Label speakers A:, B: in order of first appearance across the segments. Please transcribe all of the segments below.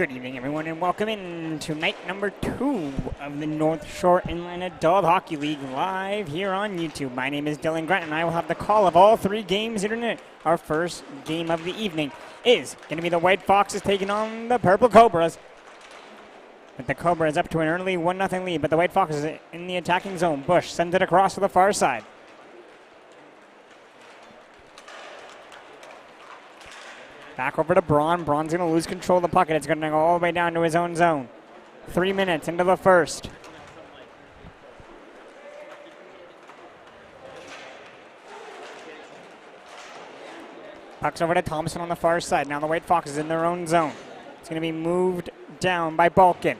A: Good evening, everyone, and welcome in to night number 2 of the North Shore Inland Adult Hockey League live here on YouTube. My name is Dylan Grant, and I will have the call of all 3 games here tonight. Our first game of the evening is going to be the White Foxes taking on the Purple Cobras. With the Cobras up to an early 1-0 lead, but the White Foxes in the attacking zone. Bush sends it across to the far side. Back over to Braun. Braun's going to lose control of the puck. It's going to go all the way down to his own zone. 3 minutes into the first. Puck's over to Thompson on the far side. Now the White Foxes in their own zone. It's going to be moved down by Balkin.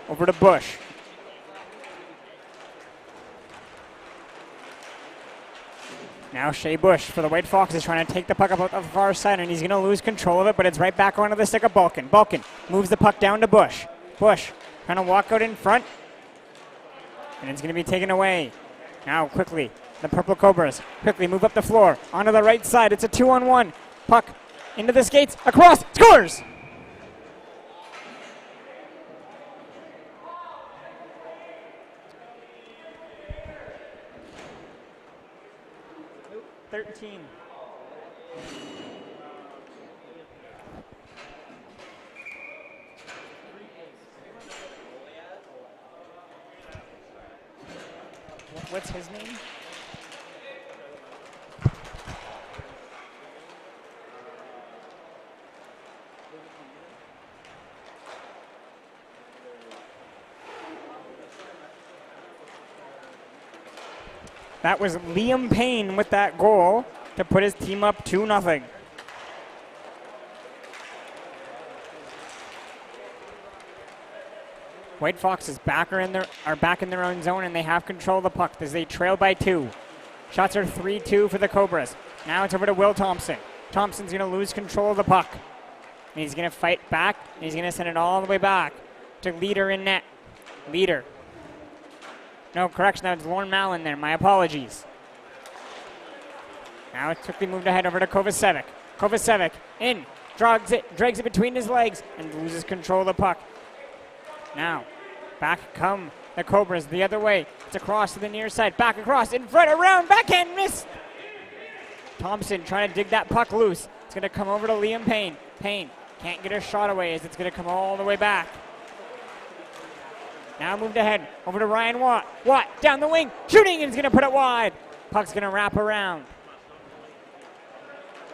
A: Over to Bush. Now Shea Bush for the White Foxes trying to take the puck up on the far side, and he's going to lose control of it, but it's right back onto the stick of Balkin. Balkin moves the puck down to Bush. Bush trying to walk out in front, and it's going to be taken away. Now quickly, the Purple Cobras quickly move up the floor onto the right side. It's a 2-on-1. Puck into the skates, across, scores! What's his name? That was Liam Payne with that goal to put his team up 2-0. White Foxes are back in their own zone, and they have control of the puck as they trail by 2. Shots are 3-2 for the Cobras. Now it's over to Will Thompson. Thompson's going to lose control of the puck. And he's going to fight back, and he's going to send it all the way back to Leader in net. Leader. No, correction, that was Lorne Mallon there. My apologies. Now it's quickly moved ahead over to Kovacevic. Kovacevic in, drags it between his legs, and loses control of the puck. Now, back come the Cobras the other way. It's across to the near side. Back across, in front, around, backhand, miss. Thompson trying to dig that puck loose. It's going to come over to Liam Payne. Payne can't get a shot away as it's going to come all the way back. Now moved ahead over to Ryan Watt. Watt down the wing, shooting, and he's going to put it wide. Puck's going to wrap around.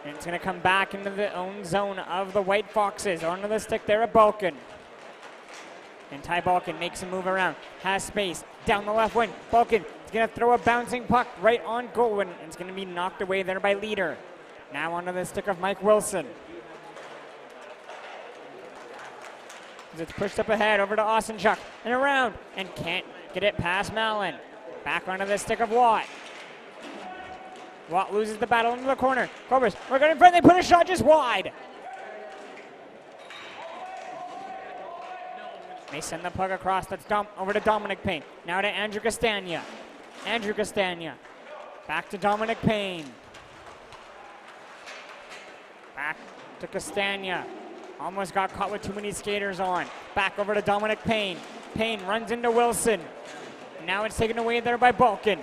A: And it's going to come back into the own zone of the White Foxes. Onto the stick there at Balkin. And Ty Balkin makes a move around. Has space down the left wing. Balkin is going to throw a bouncing puck right on goal, and it's going to be knocked away there by Leader. Now onto the stick of Mike Wilson. It's pushed up ahead over to Osenchuk and around, and can't get it past Mallon. Back onto the stick of Watt. Watt loses the battle into the corner. Cobras, we're going in front. They put a shot just wide. They send the puck across. That's over to Dominic Payne. Now to Andrew Castagna. Andrew Castagna. Back to Dominic Payne. Back to Castagna. Almost got caught with too many skaters on. Back over to Dominic Payne. Payne runs into Wilson. Now it's taken away there by Balkin.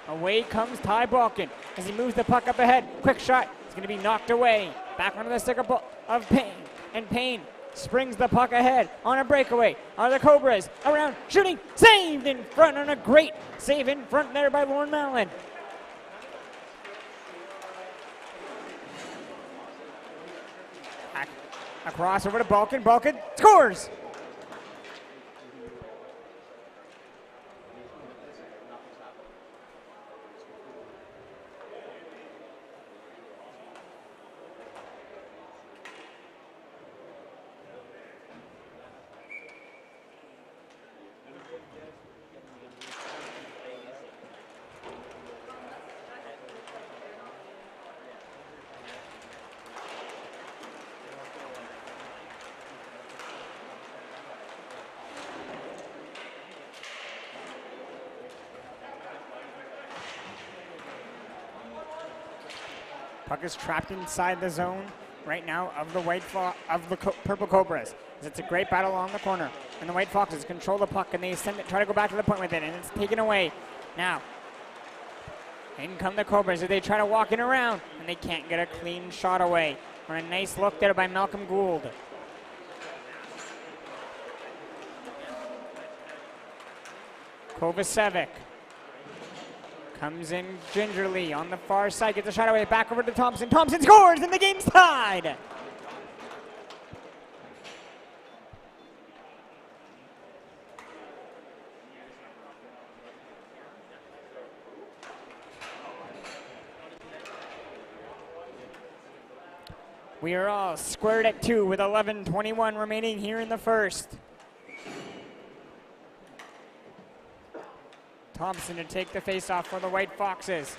A: Away comes Ty Balkin as he moves the puck up ahead. Quick shot. It's going to be knocked away. Back onto the stick of Payne. And Payne springs the puck ahead on a breakaway. Are the Cobras around, shooting, saved in front on a great save in front there by Lorne Mallon. Across over to Balkin. Balkin scores! Puck is trapped inside the zone right now of the Purple Cobras. It's a great battle along the corner. And the White Foxes control the puck, and they send it, try to go back to the point with it, and it's taken away. Now, in come the Cobras as they try to walk in around, and they can't get a clean shot away. Or a nice look there by Malcolm Gould. Kovacevic comes in gingerly on the far side, gets a shot away, back over to Thompson. Thompson scores, and the game's tied. We are all squared at 2 with 11:21 remaining here in the first. Thompson to take the faceoff for the White Foxes.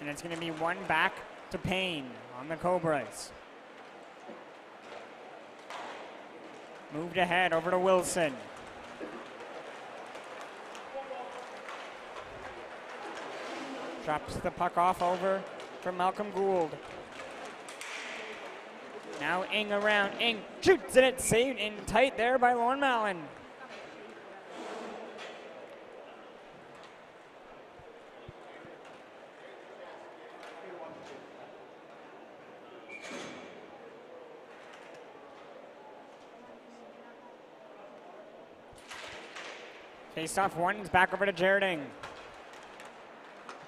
A: And it's going to be one back to Payne on the Cobras. Moved ahead over to Wilson. Drops the puck off over for Malcolm Gould. Now Ing around. Ing shoots, and it's saved in tight there by Lorne Mallon. Face-off one is back over to Jared Ing.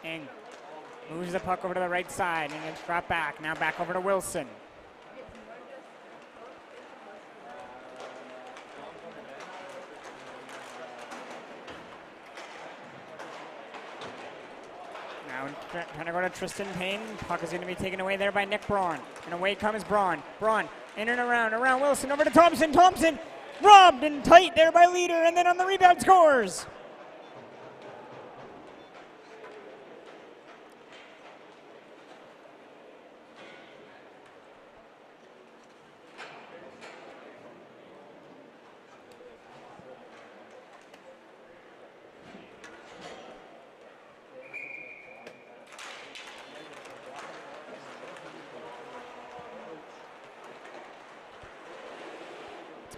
A: Ing moves the puck over to the right side, and it's dropped back. Now back over to Wilson. Now trying to go to Tristan Payne. Puck is going to be taken away there by Nick Braun. And away comes Braun. Braun in and around Wilson over to Thompson. Thompson robbed and tight there by Leader, and then on the rebound scores.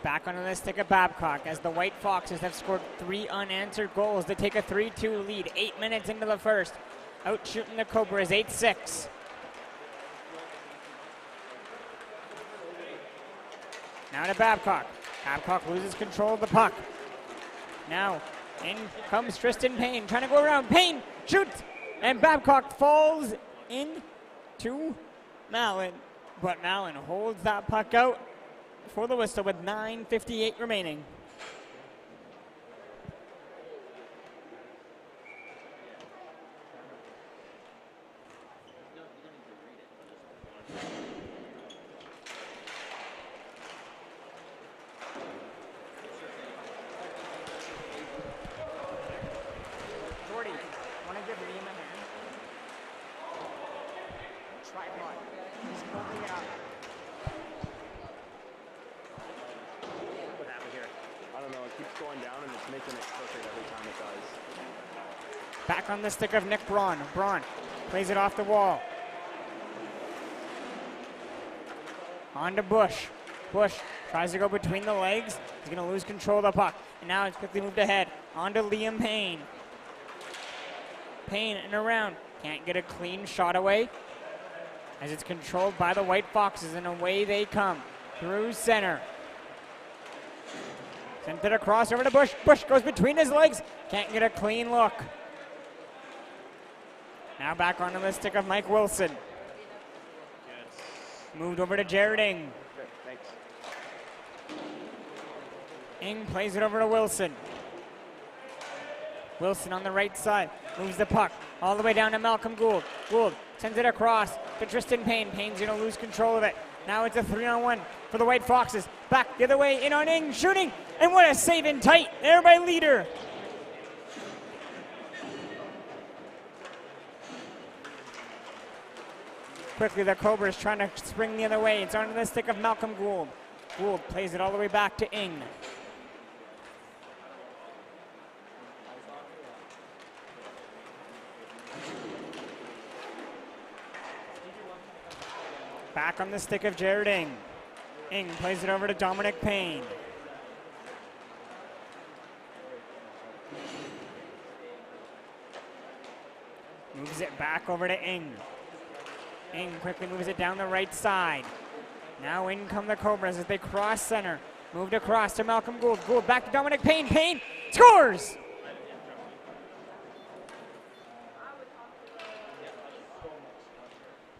A: Back on the stick of Babcock as the White Foxes have scored 3 unanswered goals to take a 3-2 lead. 8 minutes into the first. Out shooting the Cobras 8-6. Now to Babcock. Babcock loses control of the puck. Now in comes Tristan Payne trying to go around. Payne shoots, and Babcock falls into Mallon. But Mallon holds that puck out for the whistle with 9:58 remaining. Jordy, want to give Liam a hand? Tripod. He's holding it up.
B: Keeps going down, and it's making it perfect every time it does.
A: Back on the stick of Nick Braun. Braun plays it off the wall. On to Bush. Bush tries to go between the legs. He's going to lose control of the puck. And now it's quickly moved ahead. On to Liam Payne. Payne and around. Can't get a clean shot away as it's controlled by the White Foxes, and away they come through center. Sent it across over to Bush. Bush goes between his legs. Can't get a clean look. Now back onto the stick of Mike Wilson.
B: Yes.
A: Moved over to Jared Ing.
B: Okay, thanks.
A: Ing plays it over to Wilson. Wilson on the right side. Moves the puck all the way down to Malcolm Gould. Gould sends it across to Tristan Payne. Payne's going to lose control of it. Now it's a 3-on-1 for the White Foxes. Back the other way, in on Ing, shooting, and what a save in tight there by Leader. Quickly, the Cobras trying to spring the other way. It's onto the stick of Malcolm Gould. Gould plays it all the way back to Ing. Back on the stick of Jared Ing. Ing plays it over to Dominic Payne. Moves it back over to Ing. Ing quickly moves it down the right side. Now in come the Cobras as they cross center. Moved across to Malcolm Gould. Gould back to Dominic Payne. Payne scores!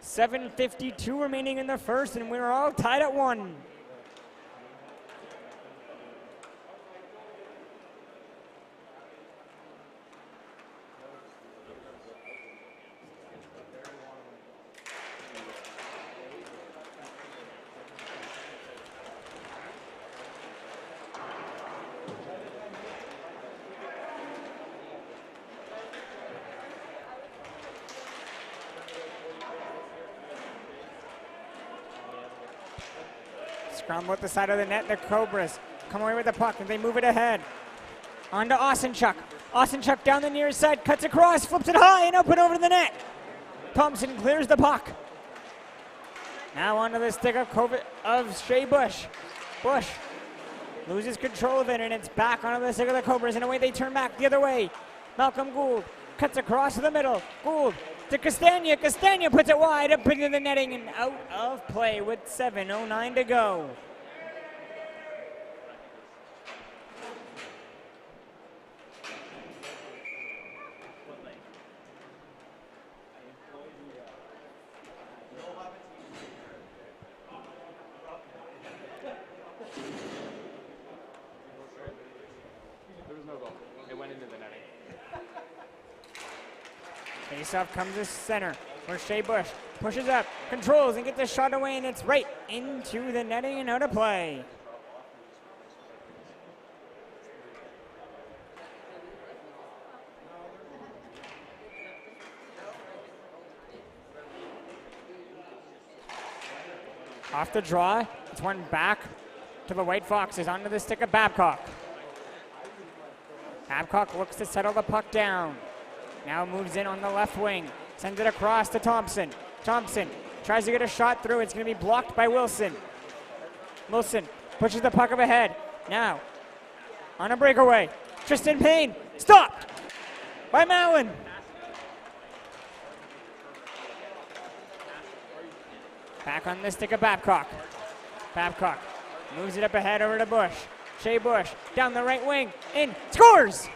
A: .7:52 remaining in the first, and we're all tied at 1. Scramble at the side of the net. The Cobras come away with the puck and they move it ahead. On to Osenchuk. Osenchuk down the near side, cuts across, flips it high and up and over the net. Thompson clears the puck. Now onto the stick of Shea Bush. Bush loses control of it and it's back onto the stick of the Cobras and away they turn back the other way. Malcolm Gould cuts across to the middle. Gould to Castagna. Castagna puts it wide up into the netting and out of play with 7:09 to go.
B: There was no goal. It went into the netting.
A: Faceoff comes to center where Shea Bush pushes up, controls, and gets a shot away, and it's right into the netting and out of play. Off the draw, it's one back to the White Foxes, onto the stick of Babcock. Babcock looks to settle the puck down. Now moves in on the left wing. Sends it across to Thompson. Thompson tries to get a shot through. It's going to be blocked by Wilson. Wilson pushes the puck up ahead. Now, on a breakaway. Tristan Payne stopped by Mallon. Back on the stick of Babcock. Babcock moves it up ahead over to Bush. Shea Bush down the right wing. In. Scores!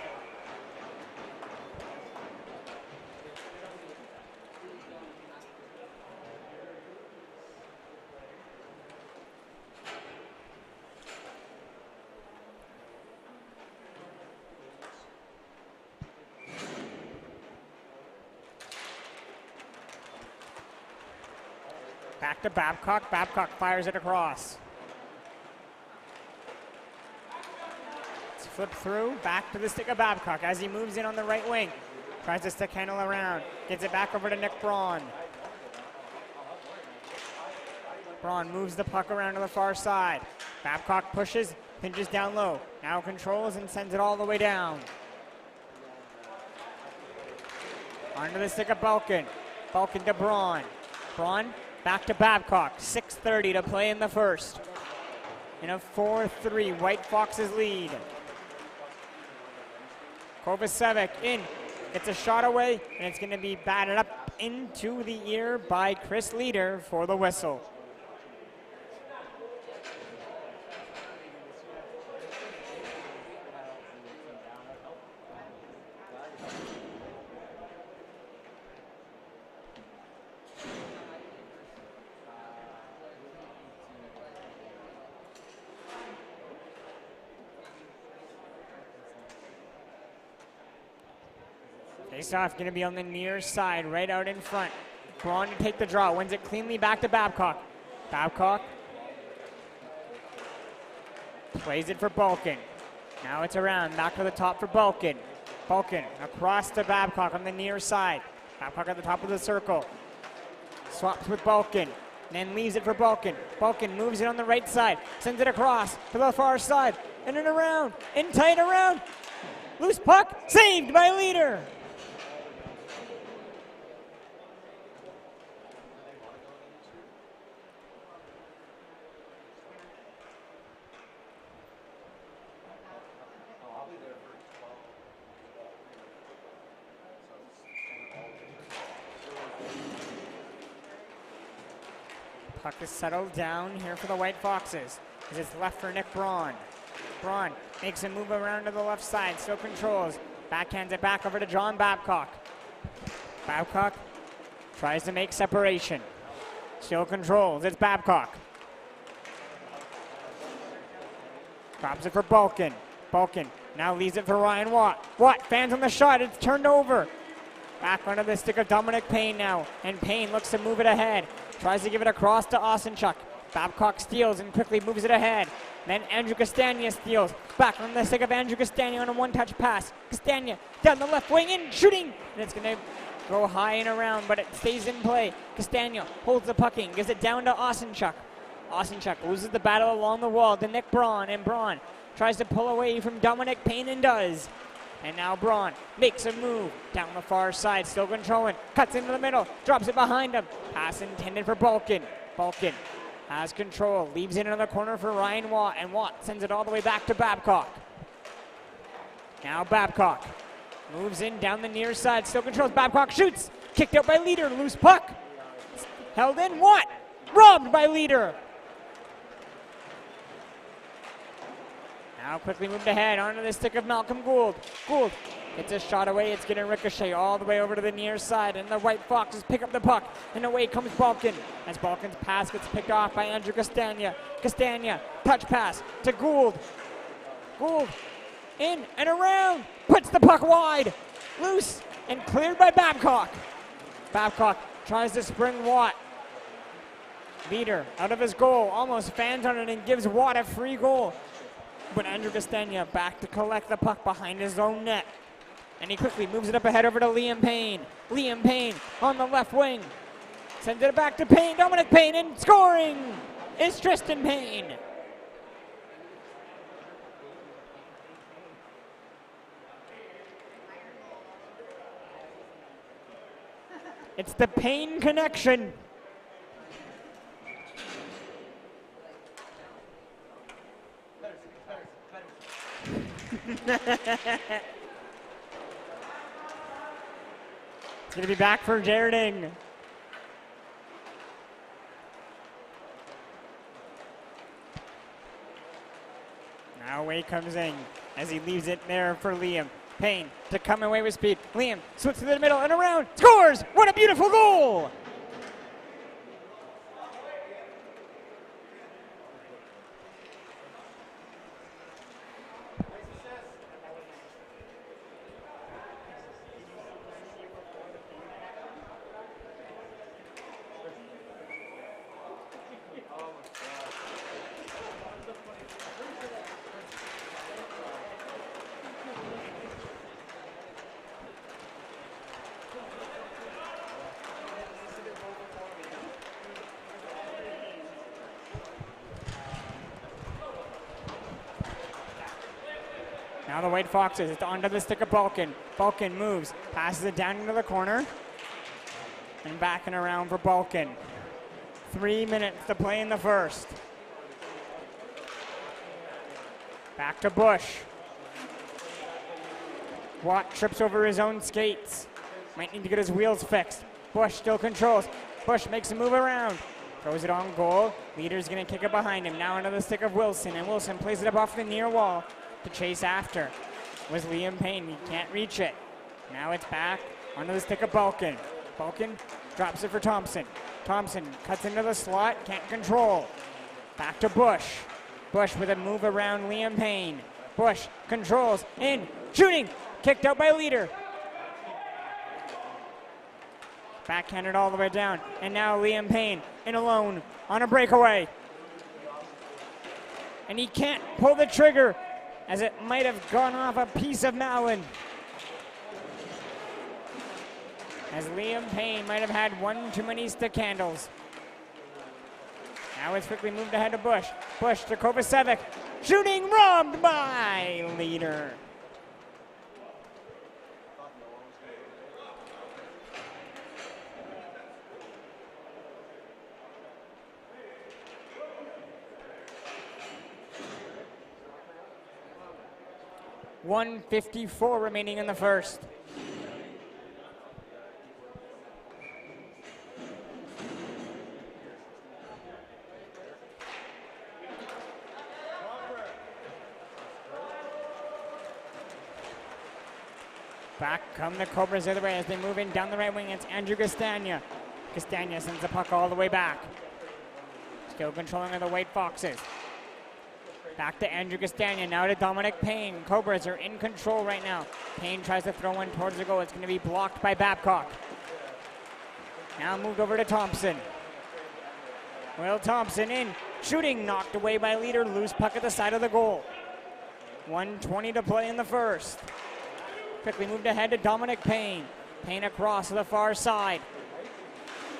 A: Back to Babcock. Babcock fires it across. It's flipped through. Back to the stick of Babcock as he moves in on the right wing. Tries to stick handle around. Gets it back over to Nick Braun. Braun moves the puck around to the far side. Babcock pushes, pinches down low. Now controls and sends it all the way down. Onto the stick of Balkin. Balkin to Braun. Braun back to Babcock. 6:30 to play in the first. In a 4-3 White Foxes lead. Kovacevic in. Gets a shot away, and it's going to be batted up into the ear by Chris Leader for the whistle. Faceoff going to be on the near side, right out in front. Braun to take the draw, wins it cleanly back to Babcock. Babcock plays it for Balkin. Now it's around, back to the top for Balkin. Balkin across to Babcock on the near side. Babcock at the top of the circle. Swaps with Balkin, then leaves it for Balkin. Balkin moves it on the right side, sends it across to the far side, and then around, in tight around. Loose puck, saved by Leader. Puck is settled down here for the White Foxes. As it's left for Nick Braun. Braun makes a move around to the left side, still controls. Backhands it back over to John Babcock. Babcock tries to make separation. Still controls, it's Babcock. Drops it for Balkin. Balkin now leaves it for Ryan Watt. Watt fans on the shot, it's turned over. Back onto the stick of Dominic Payne now, and Payne looks to move it ahead. Tries to give it across to Osenchuk. Babcock steals and quickly moves it ahead. Then Andrew Castagna steals. Back on the stick of Andrew Castagna on a one-touch pass. Castagna down the left wing in, shooting! And it's going to go high and around, but it stays in play. Castagna holds the pucking, gives it down to Osenchuk. Osenchuk loses the battle along the wall to Nick Braun, and Braun tries to pull away from Dominic Payne and does. And now Braun makes a move down the far side, still controlling, cuts into the middle, drops it behind him. Pass intended for Balkin. Balkin has control, leaves it in the corner for Ryan Watt, and Watt sends it all the way back to Babcock. Now Babcock moves in down the near side, still controls, Babcock shoots, kicked out by Leader, loose puck. Held in, Watt, robbed by Leader. Now quickly moved ahead onto the stick of Malcolm Gould. Gould gets a shot away. It's going to ricochet all the way over to the near side, and the White Foxes pick up the puck, and away comes Balkin. As Balkin's pass gets picked off by Andrew Castagna. Castagna, touch pass to Gould. Gould in and around, puts the puck wide, loose, and cleared by Babcock. Babcock tries to spring Watt. Leader out of his goal, almost fans on it and gives Watt a free goal. But Andrew Castagna back to collect the puck behind his own net. And he quickly moves it up ahead over to Liam Payne. Liam Payne on the left wing. Sends it back to Payne, Dominic Payne, and scoring is Tristan Payne. It's the Payne connection. It's going to be back for Jarding. Now away comes in as he leaves it there for Liam Payne to come away with speed. Liam switches to the middle and around, scores! What a beautiful goal! Now the White Foxes, it's onto the stick of Balkin. Balkin moves, passes it down into the corner, and back and around for Balkin. 3 minutes to play in the first. Back to Bush. Watt trips over his own skates. Might need to get his wheels fixed. Bush still controls. Bush makes a move around. Throws it on goal. Leader's gonna kick it behind him. Now into the stick of Wilson, and Wilson plays it up off the near wall to chase after. Was Liam Payne, he can't reach it. Now it's back onto the stick of Balkin. Balkin drops it for Thompson. Thompson cuts into the slot, can't control. Back to Bush. Bush with a move around Liam Payne. Bush controls, in, shooting, kicked out by Leader. Backhanded all the way down, and now Liam Payne in alone on a breakaway. And he can't pull the trigger, as it might have gone off a piece of Malin. As Liam Payne might have had one too many stick handles. Now it's quickly moved ahead to Bush. Bush to Kovacevic. Shooting robbed by Leader. .154 remaining in the first. Back come the Cobras the other way as they move in down the right wing. It's Andrew Castagna. Castagna sends the puck all the way back. Still controlling of the White Foxes. Back to Andrew Castagna, now to Dominic Payne. Cobras are in control right now. Payne tries to throw one towards the goal. It's going to be blocked by Babcock. Now moved over to Thompson. Will Thompson in, shooting, knocked away by leader. Loose puck at the side of the goal. 1:20 to play in the first. Quickly moved ahead to Dominic Payne. Payne across to the far side.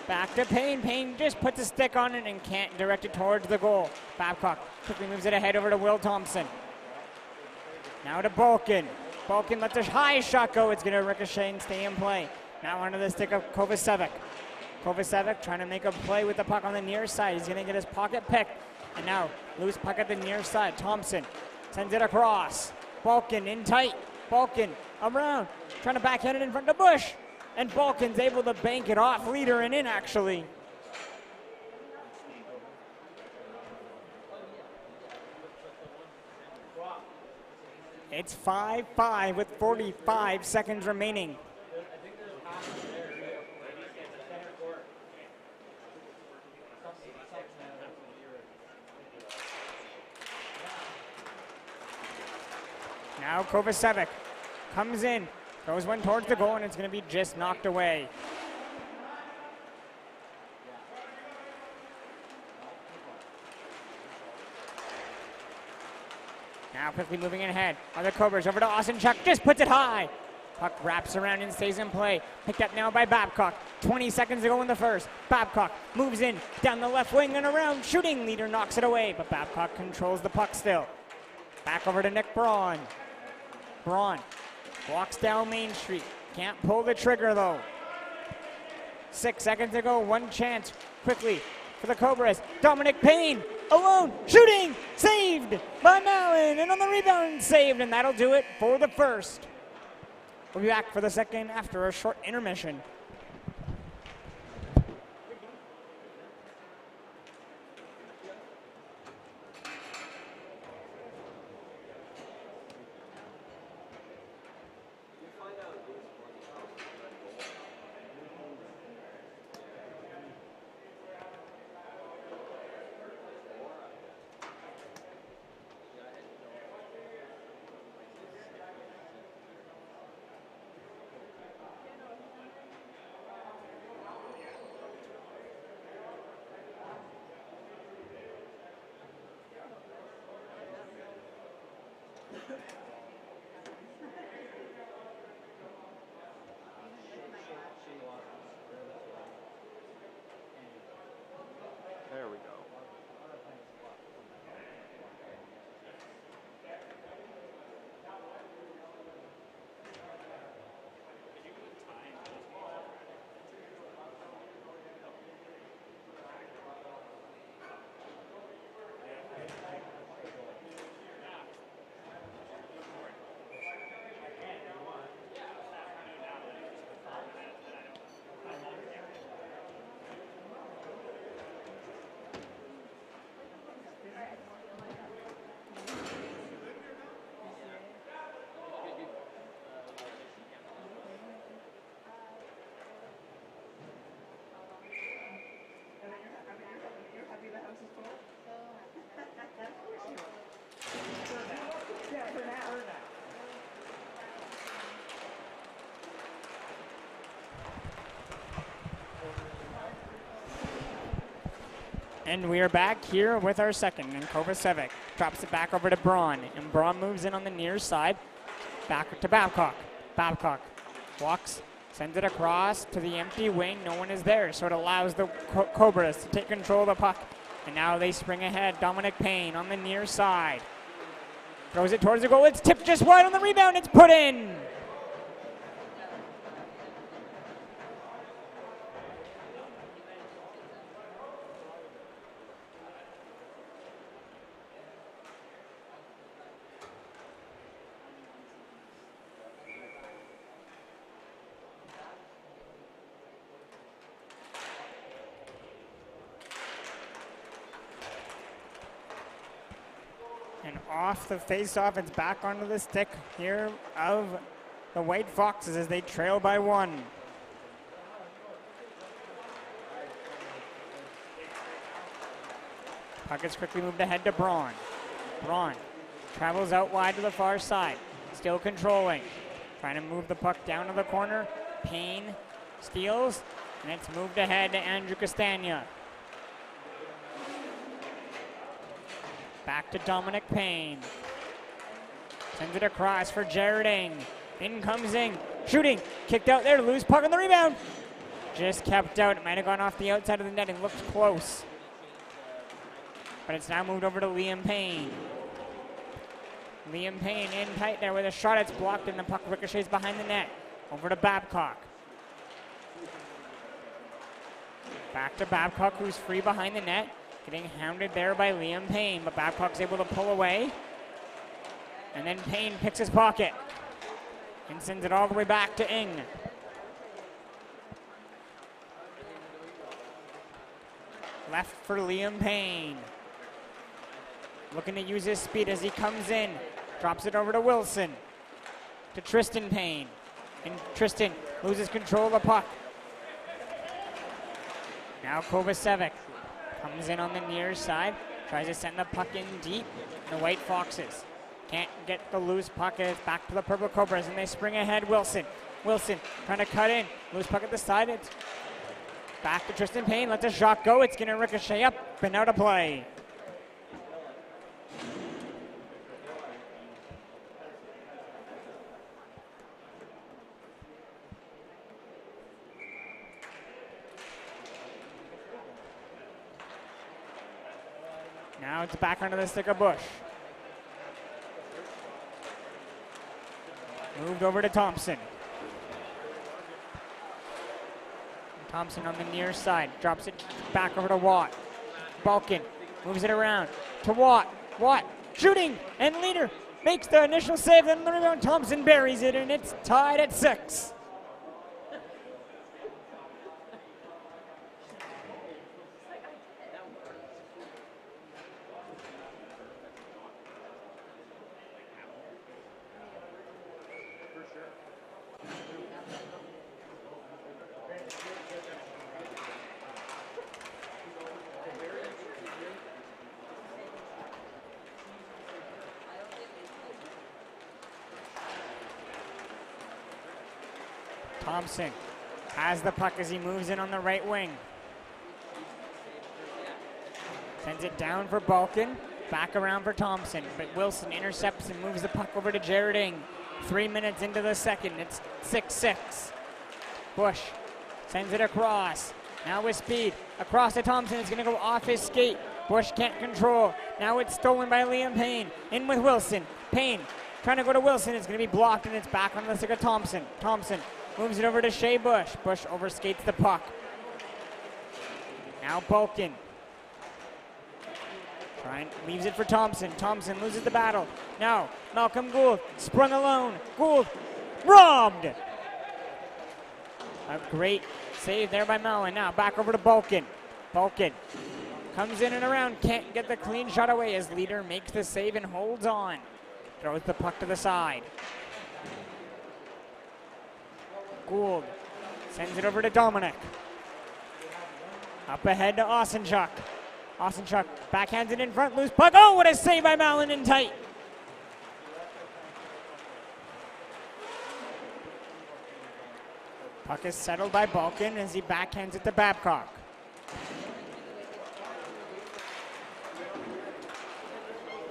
A: Back to Payne. Payne just puts a stick on it and can't direct it towards the goal. Babcock quickly moves it ahead over to Will Thompson. Now to Balkin. Balkin lets a high shot go. It's going to ricochet and stay in play. Now under the stick of Kovacevic. Kovacevic trying to make a play with the puck on the near side. He's going to get his pocket picked. And now loose puck at the near side. Thompson sends it across. Balkin in tight. Balkin around. Trying to backhand it in front of Bush. And Balkin's able to bank it off leader and in actually. It's 5-5 with 45 seconds remaining. Now Kovacevic comes in, throws one towards the goal, and it's going to be just knocked away. Now quickly moving in ahead are the Cobras over to Austin Chuck, just puts it high. Puck wraps around and stays in play. Picked up now by Babcock. 20 seconds to go in the first. Babcock moves in down the left wing and around, shooting. Leader knocks it away, but Babcock controls the puck still. Back over to Nick Braun. Braun walks down Main Street. Can't pull the trigger though. 6 seconds to go, one chance quickly for the Cobras. Dominic Payne alone, shooting, saved by Mallon, and on the rebound saved, and that'll do it for the first. We'll be back for the second after a short intermission.
B: There we go.
A: And we are back here with our second, and Kovacevic drops it back over to Braun, and Braun moves in on the near side, back to Babcock. Babcock walks, sends it across to the empty wing. No one is there, so it allows the Cobras to take control of the puck. And now they spring ahead. Dominic Payne on the near side. Throws it towards the goal. It's tipped just wide on the rebound. It's put in. And off the face-off, it's back onto the stick here of the White Foxes as they trail by 1. Puck is quickly moved ahead to Braun. Braun travels out wide to the far side, still controlling. Trying to move the puck down to the corner. Payne steals, and it's moved ahead to Andrew Castagna. Back to Dominic Payne. Sends it across for Jared Ing. In comes Ing. Shooting. Kicked out there to lose puck on the rebound. Just kept out. It might have gone off the outside of the net and looked close. But it's now moved over to Liam Payne. Liam Payne in tight there with a shot. It's blocked and the puck ricochets behind the net. Over to Babcock. Back to Babcock, who's free behind the net. Getting hounded there by Liam Payne, but Babcock's able to pull away. And then Payne picks his pocket and sends it all the way back to Ing. Left for Liam Payne. Looking to use his speed as he comes in. Drops it over to Wilson. To Tristan Payne. And Tristan loses control of the puck. Now Kovacevic comes in on the near side. Tries to send the puck in deep. The White Foxes can't get the loose puck. It's back to the Purple Cobras and they spring ahead. Wilson. Wilson trying to cut in. Loose puck at the side. It's back to Tristan Payne. Lets a shot go. It's going to ricochet up and out of play. Now it's back under the stick of Bush. Moved over to Thompson. Thompson on the near side. Drops it back over to Watt. Balkin moves it around to Watt. Watt shooting, and Leader makes the initial save. Then the rebound. Thompson buries it, and it's tied at 6. Thompson has the puck as he moves in on the right wing. Sends it down for Balkin. Back around for Thompson. But Wilson intercepts and moves the puck over to Jared Ing. 3 minutes into the second. It's 6-6. Bush sends it across. Now with speed. Across to Thompson. It's going to go off his skate. Bush can't control. Now it's stolen by Liam Payne. In with Wilson. Payne trying to go to Wilson. It's going to be blocked and it's back on the stick of Thompson. Thompson moves it over to Shea Bush. Bush overskates the puck. Now Balkin. Leaves it for Thompson. Thompson loses the battle. Now Malcolm Gould sprung alone. Gould robbed. A great save there by Mellon. Now back over to Balkin. Balkin comes in and around. Can't get the clean shot away as Leader makes the save and holds on. Throws the puck to the side. Gould sends it over to Dominic. Up ahead to Osenchuk. Osenchuk backhands it in front, loose puck. Oh, what a save by Mallon in tight. Puck is settled by Balkin as he backhands it to Babcock.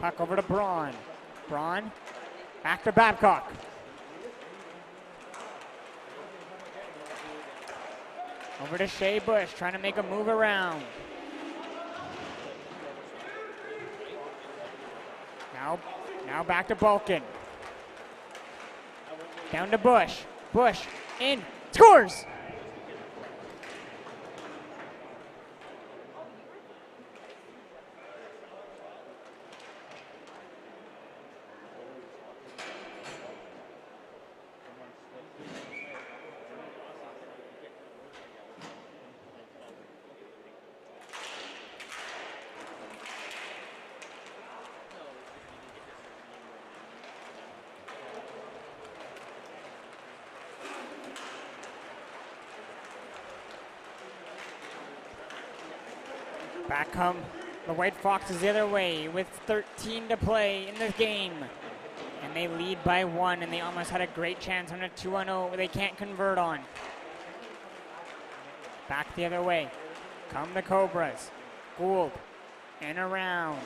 A: Puck over to Braun. Braun back to Babcock. Over to Shea Bush, trying to make a move around. Now back to Balkin. Down to Bush. Bush in, scores! Back come the White Foxes the other way with 13 to play in this game. And they lead by 1, and they almost had a great chance on a 2-0 they can't convert on. Back the other way. Come the Cobras. Gould and around.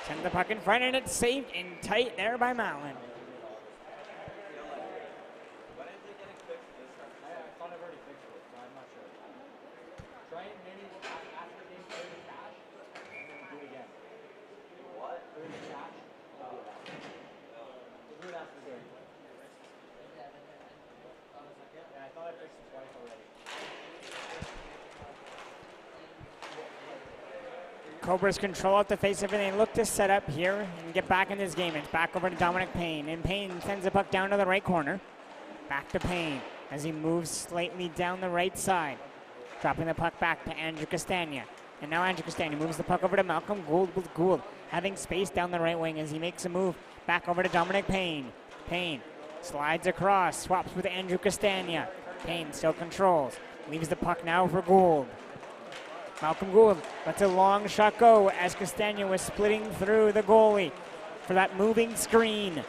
A: Send the puck in front, and it's saved in tight there by Mallon. Cobras control out the face of it. They look to set up here and get back in this game. It's back over to Dominic Payne, and Payne sends the puck down to the right corner. Back to Payne as he moves slightly down the right side. Dropping the puck back to Andrew Castagna. And now Andrew Castagna moves the puck over to Malcolm Gould with Gould having space down the right wing as he makes a move back over to Dominic Payne. Payne slides across, swaps with Andrew Castagna. Payne still controls. Leaves the puck now for Gould. Malcolm Gould lets a long shot go as Castagna was splitting through the goalie for that moving screen.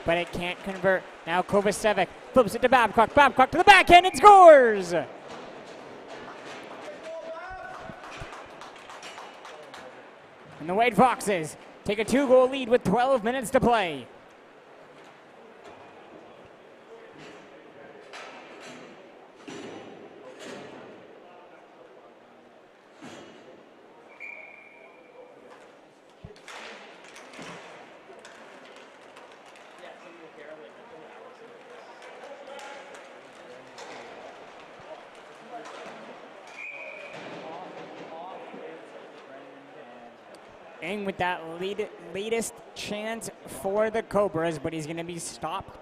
A: But it can't convert. Now Kovacevic flips it to Babcock. Babcock to the backhand and scores! And the White Foxes take a 2-goal lead with 12 minutes to play. In with that latest chance for the Cobras, but he's going to be stopped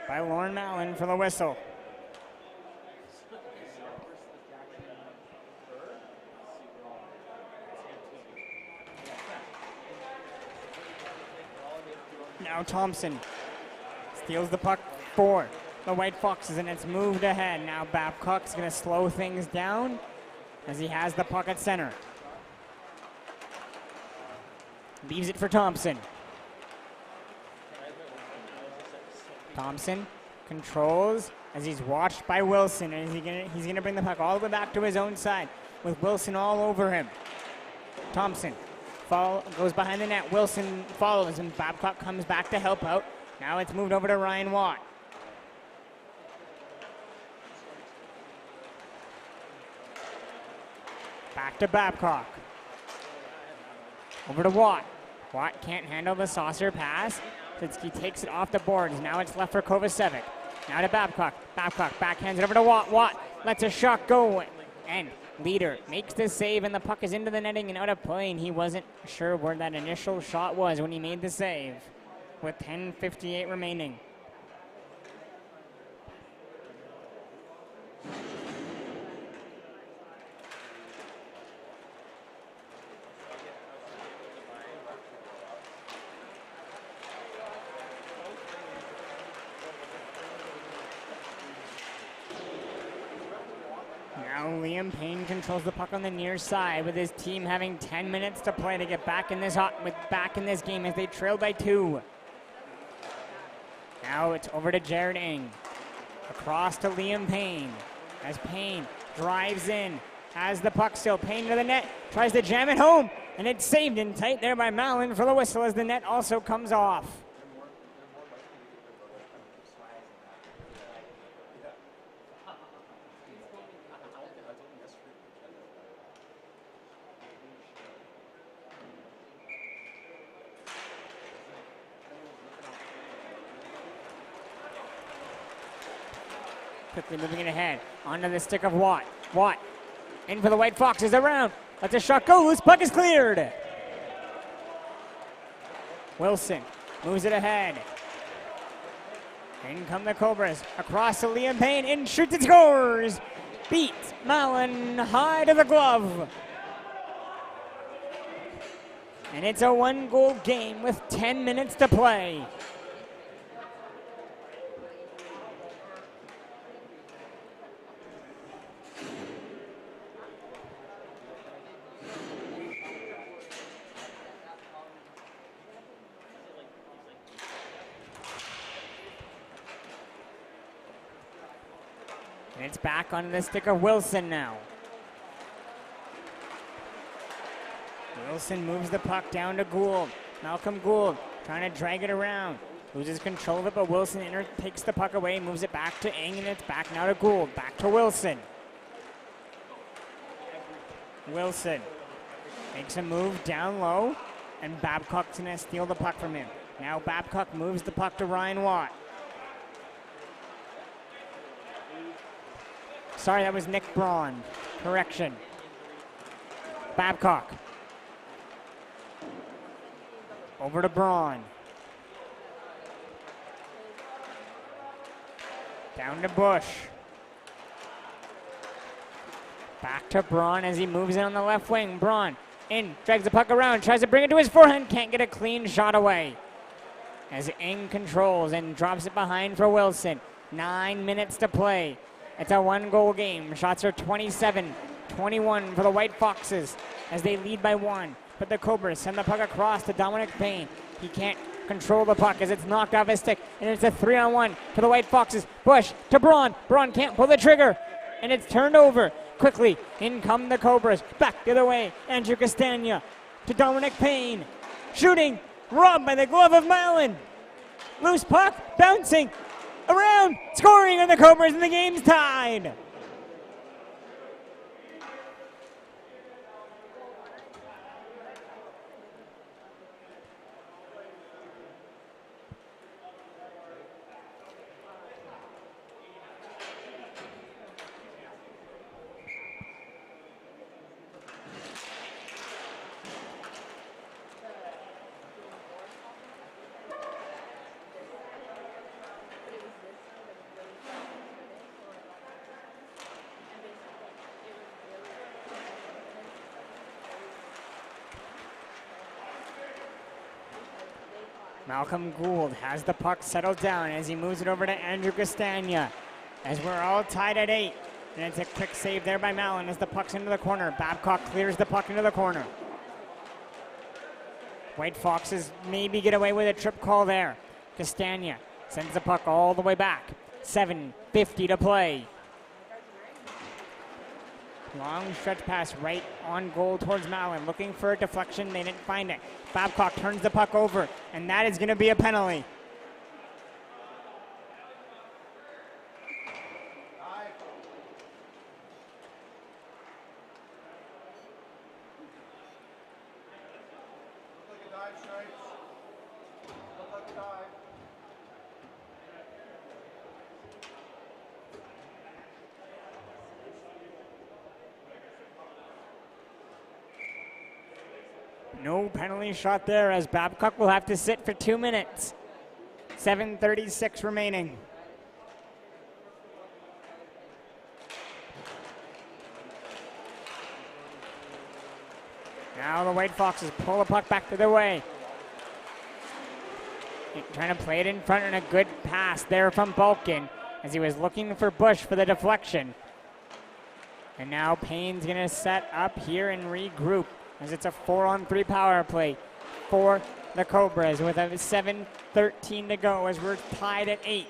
A: by Lauren Mallon for the whistle. Now Thompson steals the puck for the White Foxes, and it's moved ahead. Now Babcock's going to slow things down as he has the puck at center. Leaves it for Thompson. Thompson controls as he's watched by Wilson, and he's gonna bring the puck all the way back to his own side with Wilson all over him. Thompson goes behind the net. Wilson follows, and Babcock comes back to help out. Now it's moved over to Ryan Watt. Back to Babcock. Over to Watt. Watt can't handle the saucer pass. He takes it off the boards. Now it's left for Kovacevic. Now to Babcock. Babcock backhands it over to Watt. Watt lets a shot go. And Leader makes the save, and the puck is into the netting and out of play. And he wasn't sure where that initial shot was when he made the save with 10:58 remaining. Now Liam Payne controls the puck on the near side with his team having 10 minutes to play to get back in this game as they trail by 2. Now it's over to Jared Ng. Across to Liam Payne as Payne drives in. Has the puck still. Payne to the net. Tries to jam it home. And it's saved in tight there by Mallon for the whistle as the net also comes off. Quickly moving it ahead. Onto the stick of Watt. Watt in for the White Foxes around. Lets a shot go. Loose puck is cleared. Wilson moves it ahead. In come the Cobras. Across to Liam Payne. In shoots and scores. Beats Mallon high to the glove. And it's a 1-goal game with 10 minutes to play. And it's back on the stick of Wilson now. Wilson moves the puck down to Gould. Malcolm Gould trying to drag it around. Loses control of it, but Wilson takes the puck away, moves it back to Ing, and it's back now to Gould. Back to Wilson. Wilson makes a move down low, and Babcock's going to steal the puck from him. Now Babcock moves the puck to Ryan Watt. Sorry, that was Nick Braun. Correction. Babcock. Over to Braun. Down to Bush. Back to Braun as he moves in on the left wing. Braun in, drags the puck around, tries to bring it to his forehand, can't get a clean shot away. As Ing controls and drops it behind for Wilson. 9 minutes to play. It's a 1-goal game. Shots are 27-21 for the White Foxes as they lead by 1. But the Cobras send the puck across to Dominic Payne. He can't control the puck as it's knocked off his stick, and it's a 3-on-1 for the White Foxes. Bush to Braun. Braun can't pull the trigger, and it's turned over. Quickly, in come the Cobras. Back the other way. Andrew Castagna to Dominic Payne. Shooting, robbed by the glove of Malin. Loose puck, bouncing around, scoring on the Cobras, and the game's tied. Malcolm Gould has the puck settled down as he moves it over to Andrew Castagna. As we're all tied at 8. And it's a quick save there by Malin as the puck's into the corner. Babcock clears the puck into the corner. White Foxes maybe get away with a trip call there. Castagna sends the puck all the way back. 7:50 to play. Long stretch pass right on goal towards Malin. Looking for a deflection. They didn't find it. Babcock turns the puck over, and that is going to be a penalty. No penalty shot there as Babcock will have to sit for 2 minutes. 7:36 remaining. Now the White Foxes pull the puck back to their way. Trying to play it in front, and a good pass there from Balkin as he was looking for Bush for the deflection. And now Payne's going to set up here and regroup as it's a 4-on-3 power play for the Cobras with a 7:13 to go as we're tied at 8.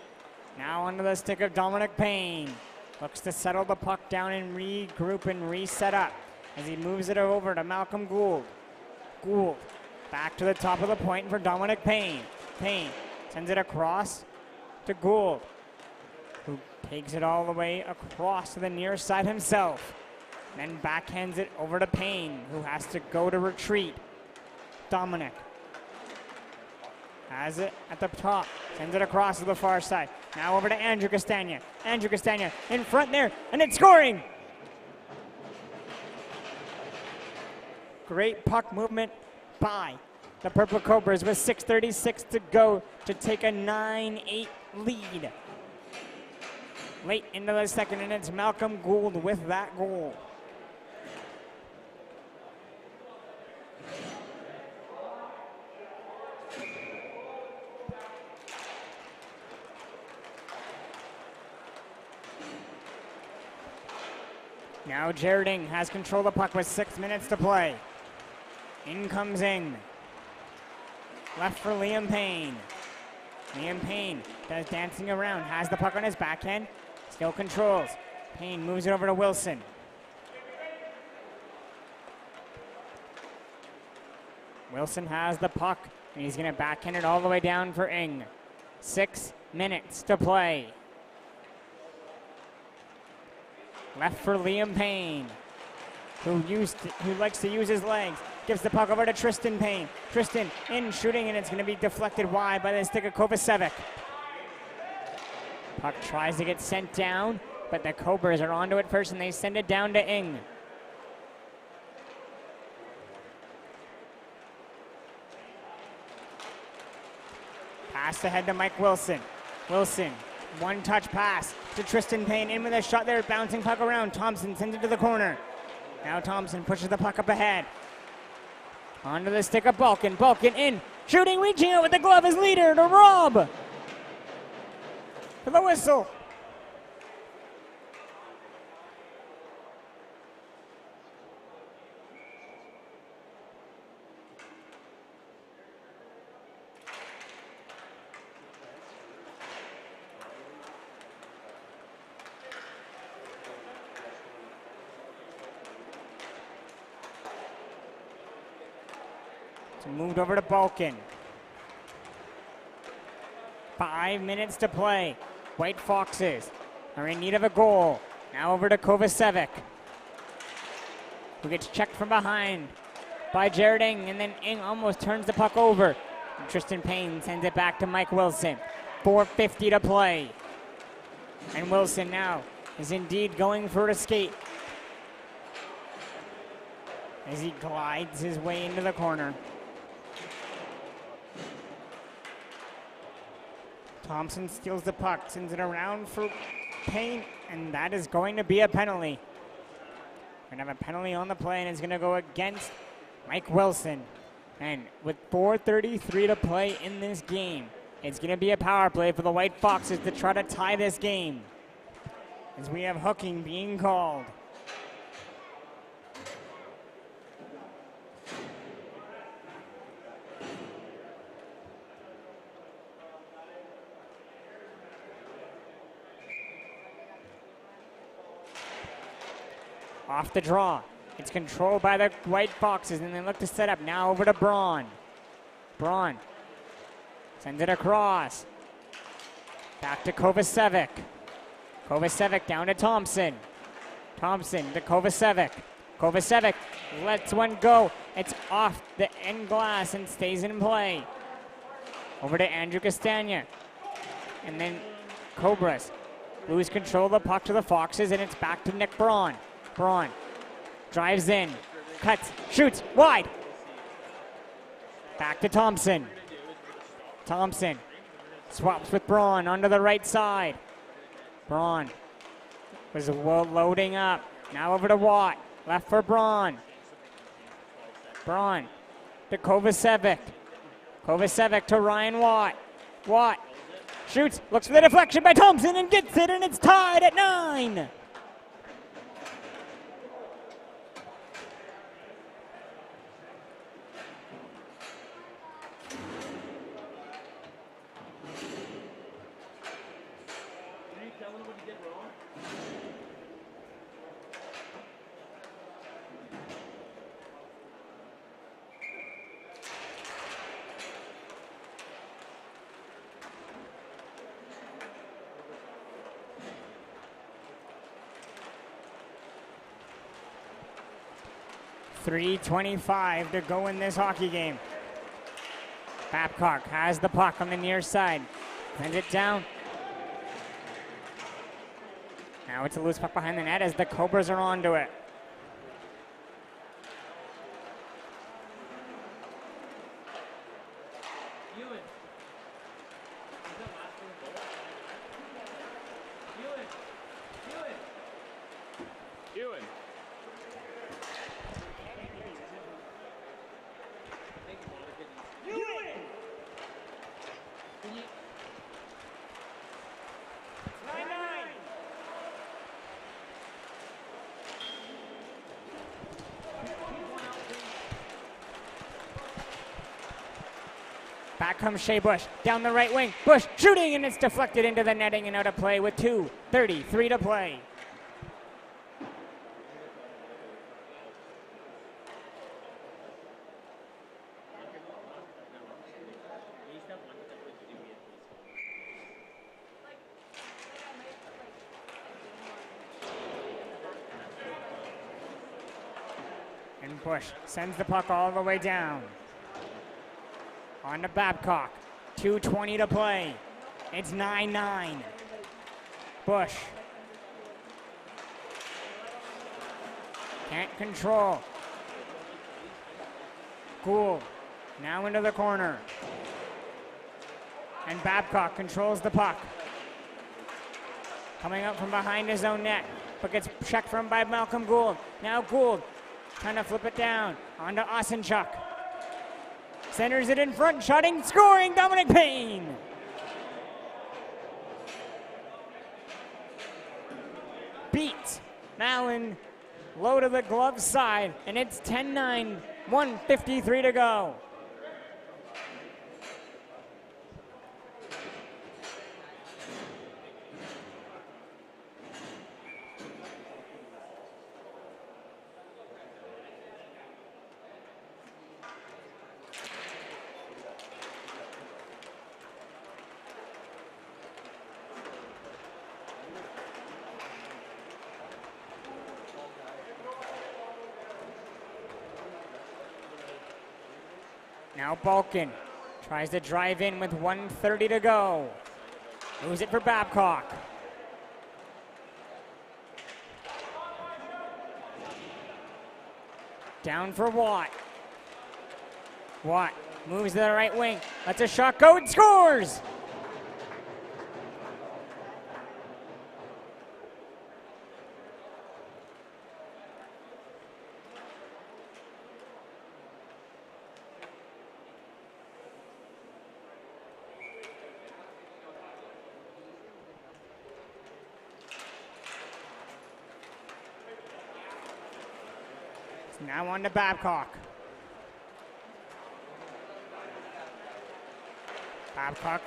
A: Now onto the stick of Dominic Payne. Looks to settle the puck down and regroup and reset up as he moves it over to Malcolm Gould. Gould back to the top of the point for Dominic Payne. Payne sends it across to Gould, who takes it all the way across to the near side himself. Then backhands it over to Payne, who has to go to retreat. Dominic has it at the top, sends it across to the far side. Now over to Andrew Castagna. Andrew Castagna in front there, and it's scoring! Great puck movement by the Purple Cobras with 6:36 to go to take a 9-8 lead. Late into the second, and it's Malcolm Gould with that goal. Now Jared Ing has control of the puck with 6 minutes to play. In comes Ing. Left for Liam Payne. Liam Payne does dancing around, has the puck on his backhand, still controls. Payne moves it over to Wilson. Wilson has the puck, and he's going to backhand it all the way down for Ng. 6 minutes to play. Left for Liam Payne, who likes to use his legs. Gives the puck over to Tristan Payne. Tristan in shooting, and it's going to be deflected wide by the stick of Kovacevic. Puck tries to get sent down, but the Cobras are onto it first, and they send it down to Ng. Pass ahead to Mike Wilson. Wilson, one-touch pass to Tristan Payne. In with a shot there, bouncing puck around. Thompson sends it to the corner. Now Thompson pushes the puck up ahead. Onto the stick of Balkin. Balkin in, shooting, reaching out with the glove as leader to Rob. For the whistle. Moved over to Balkin. 5 minutes to play. White Foxes are in need of a goal. Now over to Kovacevic, who gets checked from behind by Jared Ng, and then Ng almost turns the puck over. And Tristan Payne sends it back to Mike Wilson. 4:50 to play. And Wilson now is indeed going for a skate as he glides his way into the corner. Thompson steals the puck, sends it around for Payne, and that is going to be a penalty. We're going to have a penalty on the play, and it's going to go against Mike Wilson. And with 4:33 to play in this game, it's going to be a power play for the White Foxes to try to tie this game, as we have hooking being called. Off the draw. It's controlled by the White Foxes, and they look to set up. Now over to Braun. Braun sends it across. Back to Kovacevic. Kovacevic down to Thompson. Thompson to Kovacevic. Kovacevic lets one go. It's off the end glass and stays in play. Over to Andrew Castagna. And then Cobras lose control of the puck to the Foxes, and it's back to Nick Braun. Braun drives in, cuts, shoots, wide. Back to Thompson. Thompson swaps with Braun onto the right side. Braun was loading up. Now over to Watt. Left for Braun. Braun to Kovacevic. Kovacevic to Ryan Watt. Watt shoots, looks for the deflection by Thompson and gets it, and it's tied at 9. .3:25 to go in this hockey game. Babcock has the puck on the near side. Sends it down. Now it's a loose puck behind the net as the Cobras are onto it. Back comes Shea Bush, down the right wing. Bush shooting, and it's deflected into the netting and out of play with 2:33 to play. And Bush sends the puck all the way down. On to Babcock. 2:20 to play. It's 9-9. Bush. Can't control. Gould now into the corner. And Babcock controls the puck. Coming up from behind his own net, but gets checked from by Malcolm Gould. Now Gould trying to flip it down onto Osenchuk. Centers it in front, shutting, scoring, Dominic Payne. Beat Mallon low to the glove side, and it's 10-9, 1:53 to go. Now Balkin tries to drive in with 1:30 to go. Moves it for Babcock. Down for Watt. Watt moves to the right wing. Lets a shot go and scores! Now on to Babcock. Babcock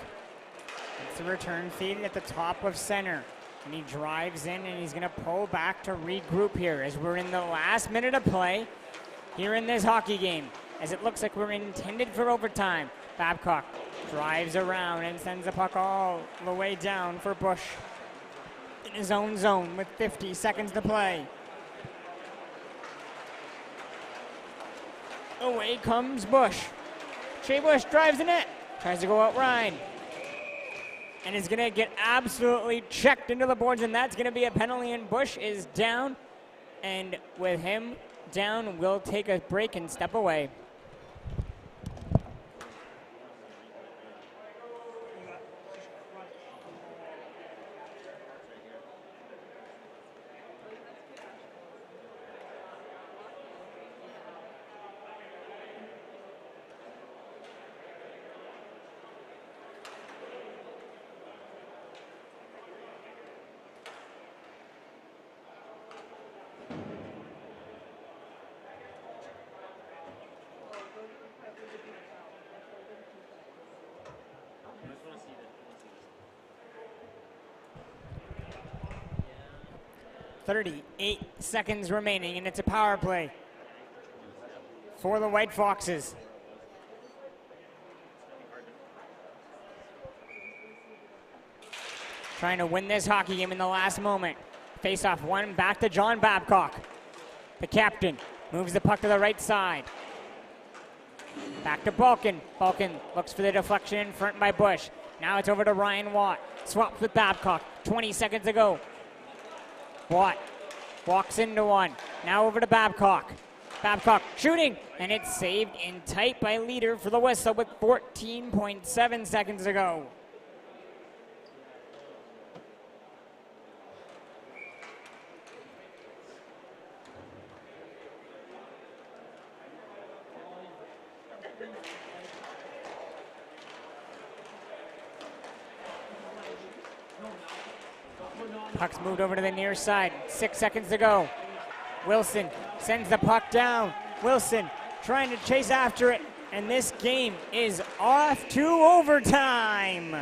A: gets the return feed at the top of center. And he drives in and he's going to pull back to regroup here as we're in the last minute of play here in this hockey game. As it looks like we're intended for overtime. Babcock drives around and sends the puck all the way down for Bush in his own zone with 50 seconds to play. Away comes Bush. Shea Bush drives the net. Tries to go out wide. And is going to get absolutely checked into the boards, and that's going to be a penalty, and Bush is down. And with him down, we'll take a break and step away. .38 seconds remaining, and it's a power play for the White Foxes. Trying to win this hockey game in the last moment. Face-off one, back to John Babcock. The captain moves the puck to the right side. Back to Balkin. Balkin looks for the deflection in front by Bush. Now it's over to Ryan Watt. Swaps with Babcock. 20 seconds to go. Watt walks into one. Now over to Babcock. Babcock shooting, and it's saved in tight by Leader for the whistle with 14.7 seconds to go. Puck's moved over to the near side. 6 seconds to go. Wilson sends the puck down. Wilson trying to chase after it. And this game is off to overtime.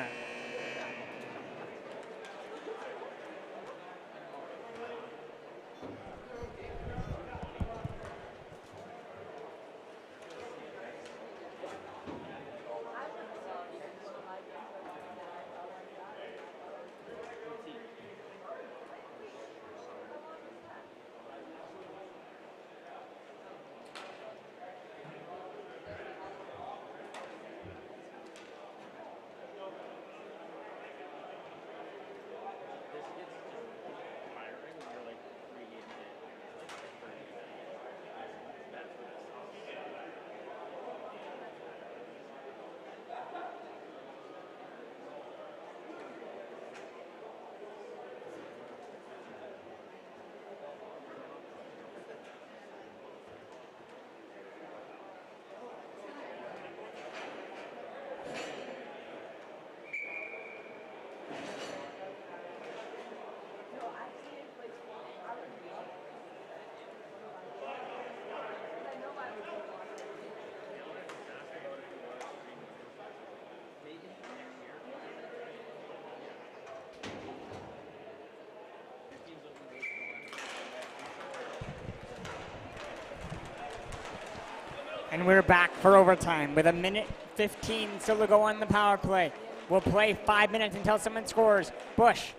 A: And we're back for overtime with 1:15 still to go on the power play. We'll play 5 minutes until someone scores. Bush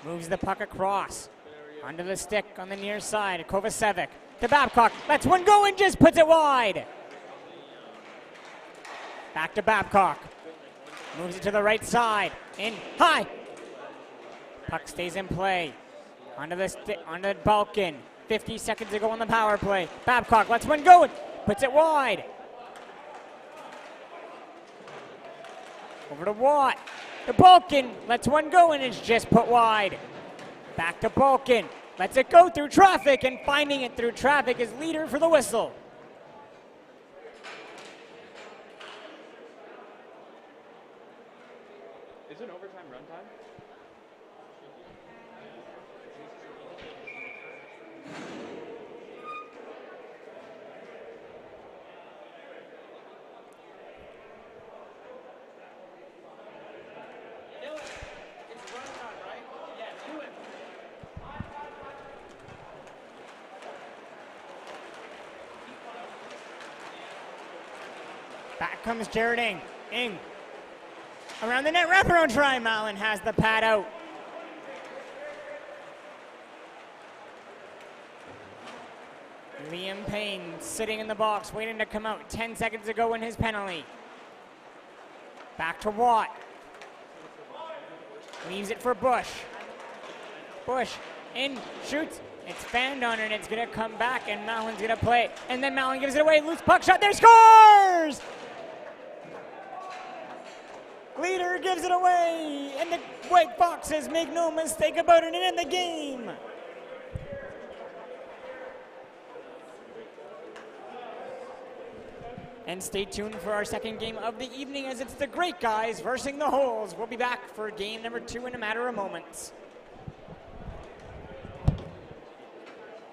A: moves the puck across onto the stick on the near side. Kovacevic to Babcock. Lets one go and just puts it wide. Back to Babcock. Moves it to the right side. In high. Puck stays in play. Onto the Balkan. 50 seconds to go on the power play. Babcock lets one go and puts it wide. Over to Watt. To Balkan. Lets one go and it's just put wide. Back to Balkan. Lets it go through traffic, and finding it through traffic is leader for the whistle.
B: Is it overtime run time?
A: Back comes Jared Ing. Ing. Around the net, wraparound try. Mallon has the pad out. Liam Payne sitting in the box, waiting to come out. 10 seconds to go in his penalty. Back to Watt. Leaves it for Bush. Bush in, shoots. It's fanned on her, and it's going to come back, and Mallon's going to play it. And then Mallon gives it away. Loose puck shot there, scores! Leader gives it away, and the White Foxes make no mistake about it and end the game. And stay tuned for our second game of the evening, as it's the Great Guys versus the Holes. We'll be back for game number 2 in a matter of moments.